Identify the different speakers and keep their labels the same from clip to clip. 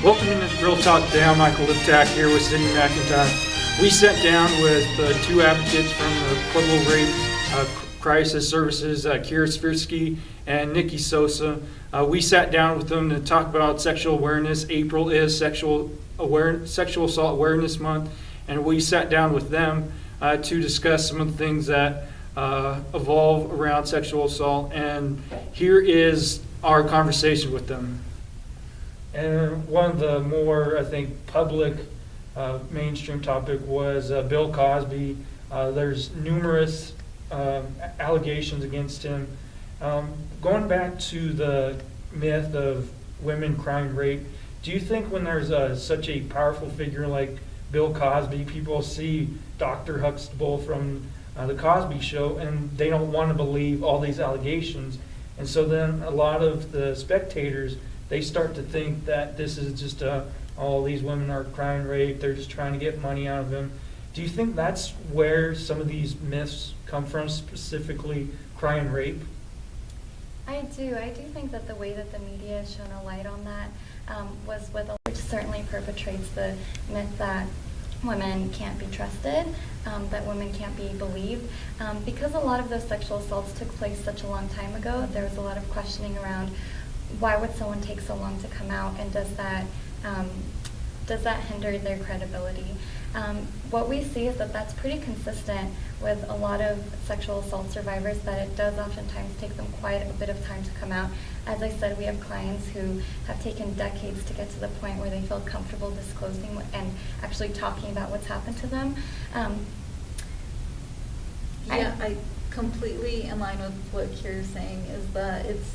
Speaker 1: Welcome to Real Talk Today. I'm Michael Liptak here with Cindy McIntyre. We sat down with two advocates from the Pueblo Rape Crisis Services, Kira Svirsky and Nikki Sosa. We sat down with them to talk about sexual awareness. April is Sexual Assault Awareness Month, and we sat down with them to discuss some of the things that evolve around sexual assault. And here is our conversation with them. And one of the more, I think, public mainstream topic was Bill Cosby. There's numerous allegations against him. Going back to the myth of women crime rape, do you think when there's such a powerful figure like Bill Cosby, people see Dr. Huxtable from the Cosby Show and they don't want to believe all these allegations? And so then a lot of the spectators, they start to think that this is just all these women are crime rape, they're just trying to get money out of him. Do you think that's where some of these myths come from, specifically crime rape?
Speaker 2: I do think that the way that the media has shone a light on that was with, which certainly perpetrates the myth that women can't be trusted, that women can't be believed. Because a lot of those sexual assaults took place such a long time ago, there was a lot of questioning around why would someone take so long to come out, and does that hinder their credibility? What we see is that that's pretty consistent with a lot of sexual assault survivors, that it does oftentimes take them quite a bit of time to come out. As I said, we have clients who have taken decades to get to the point where they feel comfortable disclosing and actually talking about what's happened to them.
Speaker 3: I completely in line with what Kira's saying, is that it's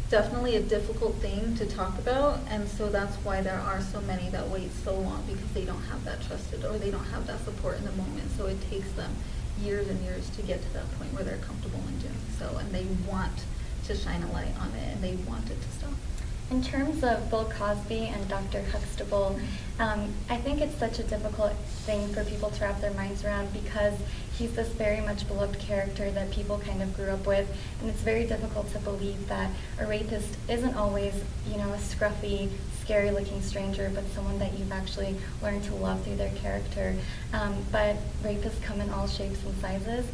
Speaker 3: definitely a difficult thing to talk about, and so that's why there are so many that wait so long, because they don't have that trusted, or they don't have that support in the moment. So it takes them years and years to get to that point where they're comfortable in doing so, and they want to shine a light on it, and they want it to stop.
Speaker 2: In terms of Bill Cosby and Dr. Huxtable, I think it's such a difficult thing for people to wrap their minds around, because he's this very much beloved character that people kind of grew up with, and it's very difficult to believe that a rapist isn't always, a scruffy, scary-looking stranger, but someone that you've actually learned to love through their character. But rapists come in all shapes and sizes.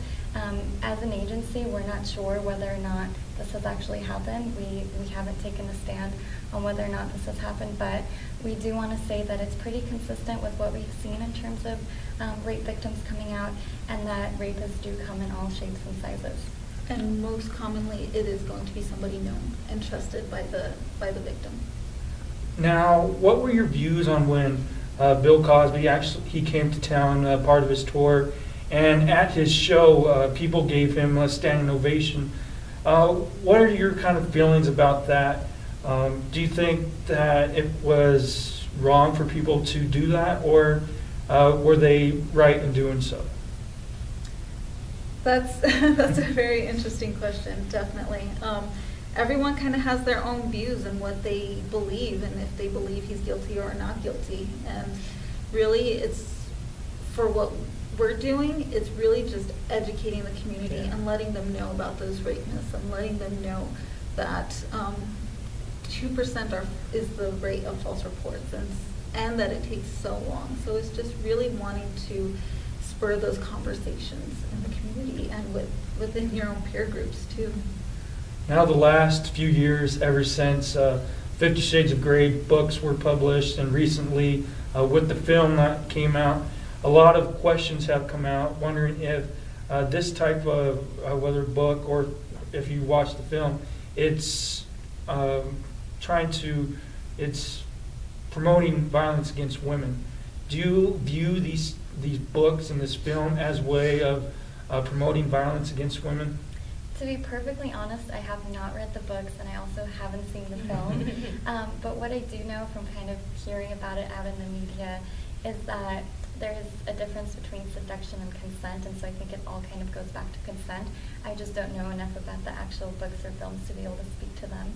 Speaker 2: As an agency, we're not sure whether or not this has actually happened. We haven't taken a stand on whether or not this has happened, but we do want to say that it's pretty consistent with what we've seen in terms of rape victims coming out, and that rapists do come in all shapes and sizes.
Speaker 3: And most commonly, it is going to be somebody known and trusted by the victim.
Speaker 1: Now, what were your views on when Bill Cosby he came to town, part of his tour, and at his show, people gave him a standing ovation? What are your kind of feelings about that? Do you think that it was wrong for people to do that, or were they right in doing so?
Speaker 3: That's a very interesting question, definitely. Everyone kind of has their own views and what they believe, and if they believe he's guilty or not guilty. And really, it's for what we're doing, it's really just educating the community and letting them know about those rape myths, and letting them know that 2% is the rate of false reports, and that it takes so long. So it's just really wanting to spur those conversations in the community and within your own peer groups too.
Speaker 1: Now, the last few years, ever since 50 Shades of Grey books were published, and recently with the film that came out, a lot of questions have come out wondering if this type of, whether book or if you watch the film, it's it's promoting violence against women. Do you view these books and this film as a way of promoting violence against women?
Speaker 2: To be perfectly honest, I have not read the books, and I also haven't seen the film. But what I do know from kind of hearing about it out in the media is that there is a difference between seduction and consent, and so I think it all kind of goes back to consent. I just don't know enough about the actual books or films to be able to speak to them.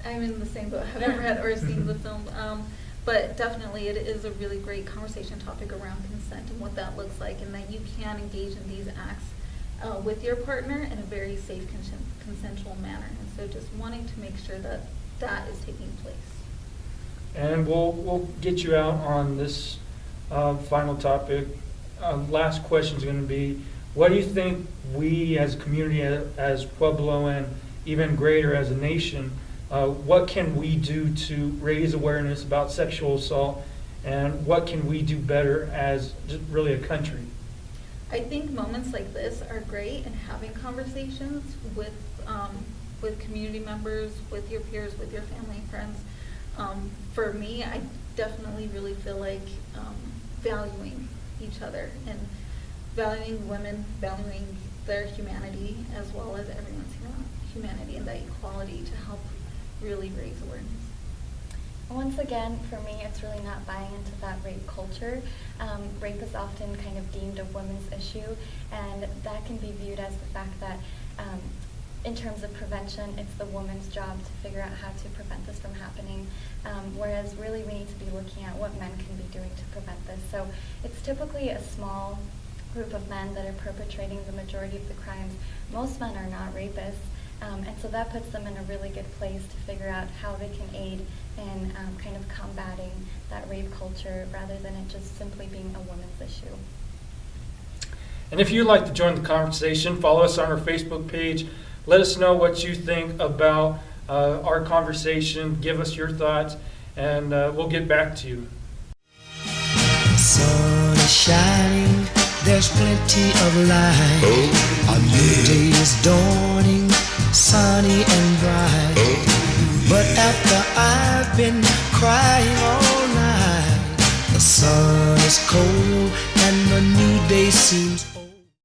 Speaker 3: I'm in the same boat. I haven't read or seen the film. But definitely it is a really great conversation topic around consent and what that looks like, and that you can engage in these acts with your partner in a very safe, consensual manner. And so just wanting to make sure that that is taking place.
Speaker 1: And we'll get you out on this final topic. Last question is going to be, what do you think we as a community, as Pueblo, and even greater as a nation, what can we do to raise awareness about sexual assault, and what can we do better as just really a country?
Speaker 3: I think moments like this are great, and having conversations with community members, with your peers, with your family and friends. For me, I definitely really feel like valuing each other and valuing women, valuing their humanity as well as everyone's humanity, and that equality to help really raise awareness.
Speaker 2: Once again, for me, it's really not buying into that rape culture. Rape is often kind of deemed a women's issue, and that can be viewed as the fact that in terms of prevention, it's the woman's job to figure out how to prevent this from happening, whereas really we need to be looking at what men can be doing to prevent this. So it's typically a small group of men that are perpetrating the majority of the crimes. Most men are not rapists, and so that puts them in a really good place to figure out how they can aid in kind of combating that rape culture rather than it just simply being a women's issue.
Speaker 1: And if you'd like to join the conversation, follow us on our Facebook page. Let us know what you think about our conversation. Give us your thoughts, and we'll get back to you.
Speaker 4: The sun is shining, there's plenty of light. A new day is dawning, sunny and bright. But after I've been crying all night, the sun is cold and the new day seems